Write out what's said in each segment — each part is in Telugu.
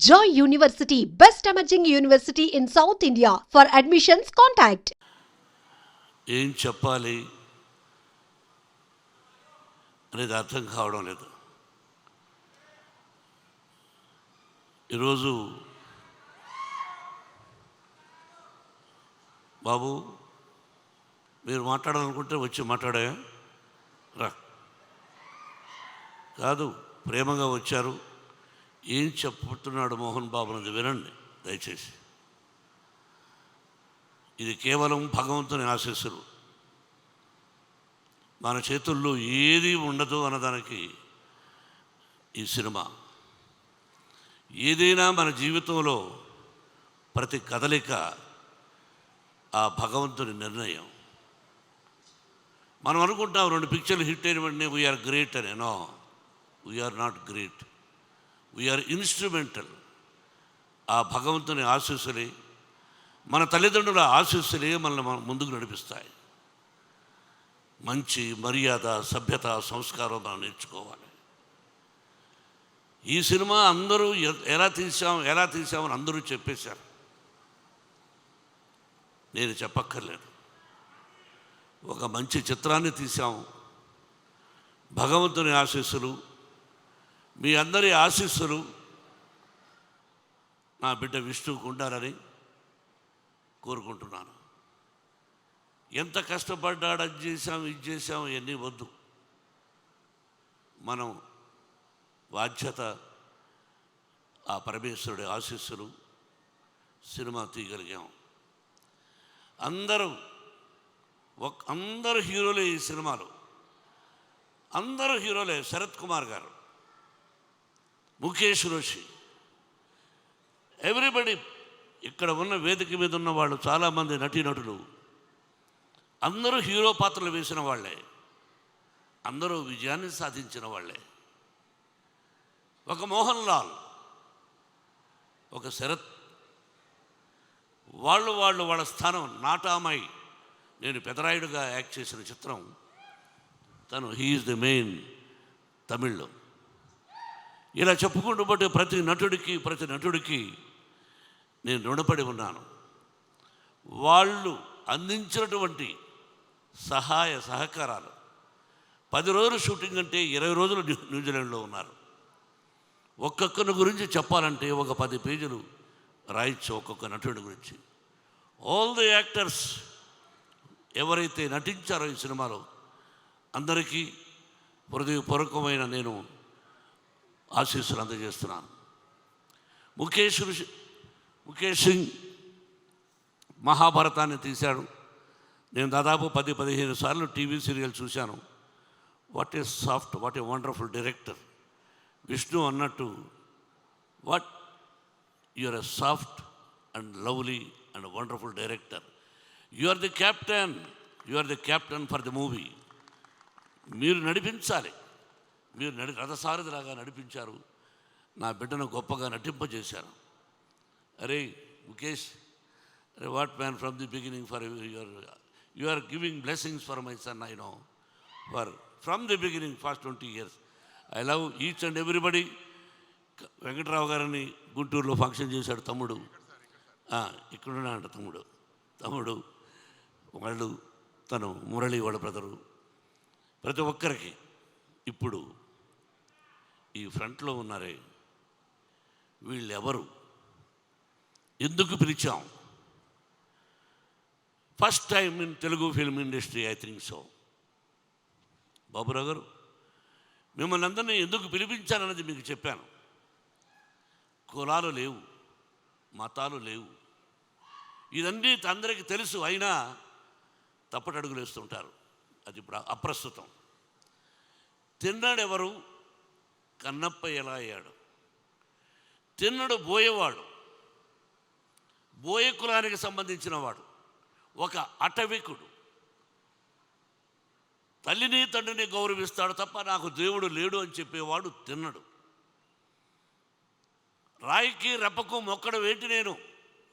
Joy University, best emerging university in South India. For admissions, contact. ఏం చెప్పాలి అనేది అర్థం కావడం లేదు. ఈరోజు బాబు మీరు మాట్లాడాలనుకుంటే వచ్చి మాట్లాడా రా, కాదు ప్రేమగా వచ్చారు. ఏం చెప్పుతున్నాడు మోహన్ బాబు అనేది వినండి దయచేసి. ఇది కేవలం భగవంతుని ఆశీస్సులు, మన చేతుల్లో ఏది ఉండదు అన్నదానికి ఈ సినిమా. ఏదైనా మన జీవితంలో ప్రతి కదలిక ఆ భగవంతుని నిర్ణయం. మనం అనుకుంటాం 2 పిక్చర్లు హిట్ అయిన వెంటనే వీఆర్ గ్రేట్ అని. No, we are not great, we are instrumental. ఆ భగవంతుని ఆశీస్సులే, మన తల్లిదండ్రుల ఆశీస్సులే మనల్ని ముందుకు నడిపిస్తాయి. మంచి మర్యాద, సభ్యత, సంస్కారం మనం నేర్చుకోవాలి. ఈ సినిమా అందరూ ఎలా తీసామని అందరూ చెప్పేశారు, నేను చెప్పక్కర్లేదు. ఒక మంచి చిత్రాన్ని తీసాము. భగవంతుని ఆశీస్సులు, మీ అందరి ఆశీస్సులు నా బిడ్డ విష్ణువుకు ఉండాలని కోరుకుంటున్నాను. ఎంత కష్టపడ్డాడు, అది చేశాం ఇది చేశాం ఇవన్నీ వద్దు. మనం బాధ్యత ఆ పరమేశ్వరుడి ఆశీస్సులు, సినిమా తీయగలిగాం. అందరూ హీరోలే ఈ సినిమాలో, అందరూ హీరోలే. శరత్ కుమార్ గారు, ముఖేష్ రోషి, ఎవ్రీబడి. ఇక్కడ ఉన్న వేదిక మీద ఉన్న వాళ్ళు చాలామంది నటీనటులు అందరూ హీరో పాత్రలు వేసిన వాళ్ళే, అందరూ విజయాన్ని సాధించిన వాళ్ళే. ఒక మోహన్ లాల్, ఒక శరత్, వాళ్ళ స్థానం. నాటామాయి, నేను పెదరాయుడుగా యాక్ట్ చేసిన చిత్రం తను, హీఈస్ ది మెయిన్ తమిళ్లో. ఇలా చెప్పుకుంటూ పోతే ప్రతి నటుడికి నేను రుణపడి ఉన్నాను. వాళ్ళు అందించినటువంటి సహాయ సహకారాలు. 10 రోజులు షూటింగ్ అంటే 20 రోజులు న్యూజిలాండ్లో ఉన్నారు. ఒక్కొక్కరి గురించి చెప్పాలంటే ఒక 10 పేజీలు రాయొచ్చు ఒక్కొక్క నటుడి గురించి. ఆల్ ది యాక్టర్స్ ఎవరైతే నటించారో ఈ సినిమాలో అందరికీ హృదయపూర్వకమైన నేను ఆశీస్సులు అందజేస్తున్నాను. ముఖేష్ సింగ్ మహాభారతాన్ని తీశాడు. నేను దాదాపు 10-15 సార్లు టీవీ సీరియల్ చూశాను. What a soft, what a wonderful director. Vishnu అన్నట్టు, what you are a soft and lovely and wonderful director. You are the captain for the movie. మీరు నడిపించాలి, మీరు రథసారథిలాగా నడిపించారు. నా బిడ్డను గొప్పగా నటింపజేశారు. అరే ముఖేష్, అరే what man, from the beginning for you are giving blessings for my son. I know from the beginning past 20 years. I love each and everybody. Venkatrao గారిని గుంటూరులో ఫంక్షన్ చేశాడు తమ్ముడు, ఇక్కడున్నాడు తమ్ముడు వాళ్ళు, తను మురళి వాళ్ళ బ్రదరు. ప్రతి ఒక్కరికి ఇప్పుడు ఈ ఫ్రంట్లో ఉన్నారే, వీళ్ళెవరు, ఎందుకు పిలిచాం? First time in Telugu film industry, I think so. Baburao garu, మిమ్మల్ని అందరినీ ఎందుకు పిలిపించానన్నది మీకు చెప్పాను. కులాలు లేవు, మతాలు లేవు, ఇదన్నీ అందరికీ తెలుసు. అయినా తప్పటడుగులు వేస్తుంటారు. అది ఇప్పుడు అప్రస్తుతం. తిన్నాడెవరు? కన్నప్ప ఎలా అయ్యాడు? తిన్నడు బోయేవాడు, బోయ కులానికి సంబంధించిన వాడు, ఒక అటవికుడు. తల్లిని తండ్రిని గౌరవిస్తాడు తప్ప నాకు దేవుడు లేడు అని చెప్పేవాడు తిన్నడు. రాయికి రెప్పకు మొక్కడం ఏంటి, నేను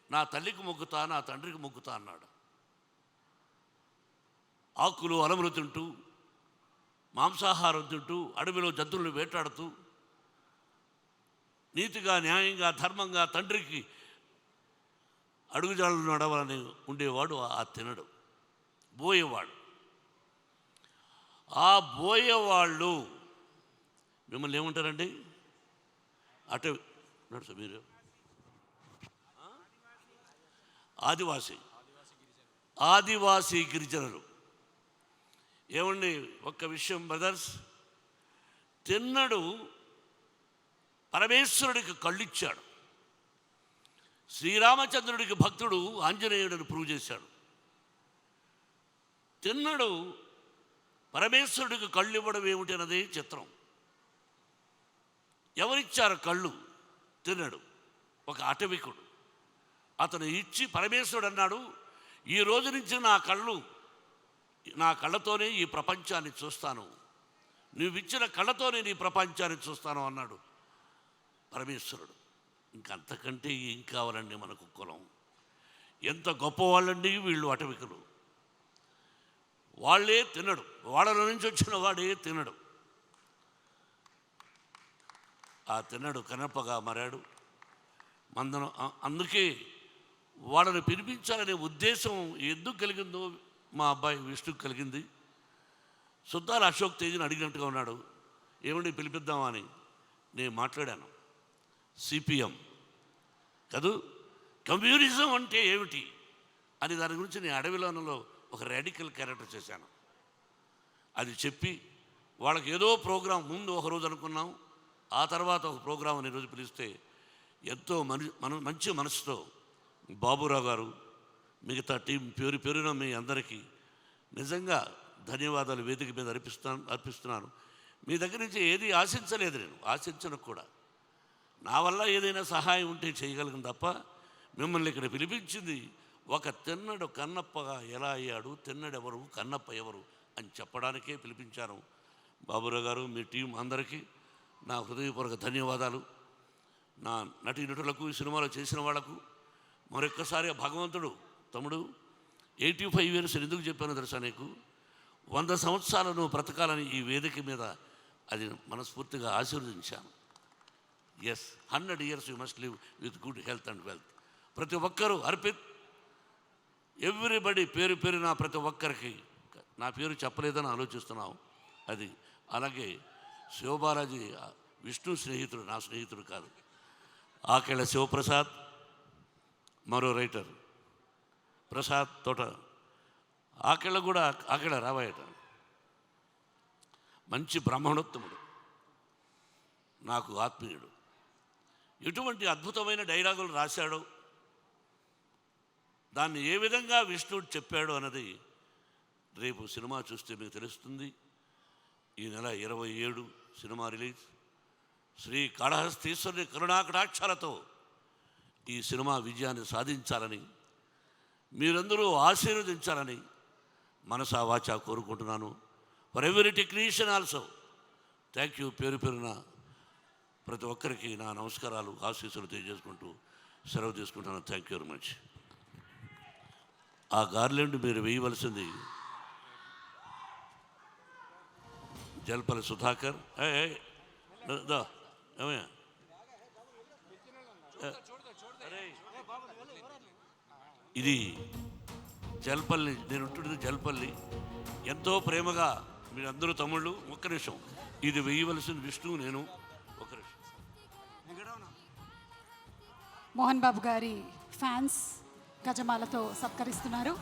నా తల్లికి మొక్కుతా, నా తండ్రికి మొక్కుతా అన్నాడు. ఆకులు అలములు తింటూ, మాంసాహారం తింటూ, అడవిలో జంతువులను వేటాడుతూ నీతిగా, న్యాయంగా, ధర్మంగా తండ్రికి అడుగుజాడలు నడవాలని ఉండేవాడు ఆ తినడు, బోయేవాడు. ఆ బోయేవాళ్ళు మిమ్మల్ని ఏమంటారండి? అటు నడుచు మీరు ఆదివాసీ గిరిజనులు. ఏమండి, ఒక్క విషయం బ్రదర్స్, తిన్నడు పరమేశ్వరుడికి కళ్ళిచ్చాడు. శ్రీరామచంద్రుడికి భక్తుడు ఆంజనేయుడిని ప్రూవ్ చేశాడు. తిన్నడు పరమేశ్వరుడికి కళ్ళు ఇవ్వడం ఏమిటి అన్నది చిత్రం. ఎవరిచ్చారు కళ్ళు? తిన్నడు, ఒక అటవికుడు. అతను ఇచ్చి పరమేశ్వరుడు అన్నాడు, ఈ రోజు నుంచి నా కళ్ళతోనే ఈ ప్రపంచాన్ని చూస్తాను, నువ్విచ్చిన కళ్ళతోనే నీ ప్రపంచాన్ని చూస్తాను అన్నాడు పరమేశ్వరుడు. ఇంకంతకంటే ఏం కావాలండి మనకు? కులం ఎంత గొప్పవాళ్ళండి వీళ్ళు, అటవికులు. వాళ్ళే తినడు, వాళ్ళ నుంచి వచ్చిన వాడే తినడు. ఆ తినడు కనపగా మారాడు. అందుకే వాళ్ళని పిలిపించాలనే ఉద్దేశం ఎందుకు కలిగిందో మా అబ్బాయి విష్ణుకు కలిగింది. సుద్దాల అశోక్ తేజీని అడిగినట్టుగా ఉన్నాడు, ఏమండి పిలిపిద్దామని. నేను మాట్లాడాను. సిపిఎం కాదు, కమ్యూనిజం అంటే ఏమిటి అని దాని గురించి నేను అడవిలోనలో ఒక రాడికల్ క్యారెక్టర్ చేశాను. అది చెప్పి వాళ్ళకి ఏదో ప్రోగ్రాం ముందు ఒకరోజు అనుకున్నాం, ఆ తర్వాత ఒక ప్రోగ్రాం అని రోజు పిలిస్తే ఎంతో మంచి మనసుతో బాబురావు గారు, మిగతా టీం పేరున మీ అందరికీ నిజంగా ధన్యవాదాలు వేదిక మీద అర్పిస్తున్నాను. మీ దగ్గర నుంచి ఏది ఆశించలేదు, నేను ఆశించను కూడా. నా వల్ల ఏదైనా సహాయం ఉంటే చేయగలను తప్ప మిమ్మల్ని ఇక్కడ పిలిపించింది ఒక తిన్నడు కన్నప్పగా ఎలా అయ్యాడు, తిన్నడెవరు, కన్నప్ప ఎవరు అని చెప్పడానికే పిలిపించాను. బాబురావు గారు, మీ టీం అందరికీ నా హృదయపూర్వక ధన్యవాదాలు. నా నటీనటులకు, ఈ సినిమాలో చేసిన వాళ్లకు మరొక్కసారి భగవంతుడు, తమ్ముడు 85 years ఎందుకు చెప్పానో తెలుసా నీకు? 100 సంవత్సరాలు నువ్వు బ్రతకాలని ఈ వేదిక మీద అది మనస్ఫూర్తిగా ఆశీర్వదించాను. Yes, 100 years you must live with good health and wealth. ప్రతి ఒక్కరూ అర్పిత్, ఎవ్రీబడి పేరున ప్రతి ఒక్కరికి, నా పేరు చెప్పలేదని ఆలోచిస్తున్నావు అది. అలాగే శివబాలాజీ విష్ణు స్నేహితుడు, నా స్నేహితుడు కాదు. ఆకెళ్ళ శివప్రసాద్, మరో రైటర్ ప్రసాద్ తోట, ఆకెళ్ళ రావాయట, మంచి బ్రాహ్మణోత్తముడు, నాకు ఆత్మీయుడు. ఎటువంటి అద్భుతమైన డైలాగులు రాశాడో, దాన్ని ఏ విధంగా విష్ణుడు చెప్పాడు అన్నది రేపు సినిమా చూస్తే మీకు తెలుస్తుంది. ఈ నెల 27 సినిమా రిలీజ్. శ్రీ కాళహస్తీశ్వరుని కరుణాకటాక్షాలతో ఈ సినిమా విజయాన్ని సాధించాలని, మీరందరూ ఆశీర్వదించాలని మనసా వాచా కోరుకుంటున్నాను. For every technician also thank you. పేరున ప్రతి ఒక్కరికి నా నమస్కారాలు, ఆశీస్సులు తెలియజేసుకుంటూ సెలవు తీసుకుంటున్నాను. Thank you very much. ఆ గార్లెండ్ మీరు వేయవలసింది జల్పల్లి సుధాకర్. ఏమయ్యా, ఇది జల్పల్లి, నేను ఉంటున్నది జల్పల్లి. ఎంతో ప్రేమగా మీరందరూ తమ్ముళ్ళు. ఒక్క నిమిషం, ఇది వేయవలసిన విష్ణు, నేను ఒక నిమిషం. మోహన్ బాబు గారి ఫ్యాన్స్ గజమాలతో సత్కరిస్తున్నారు.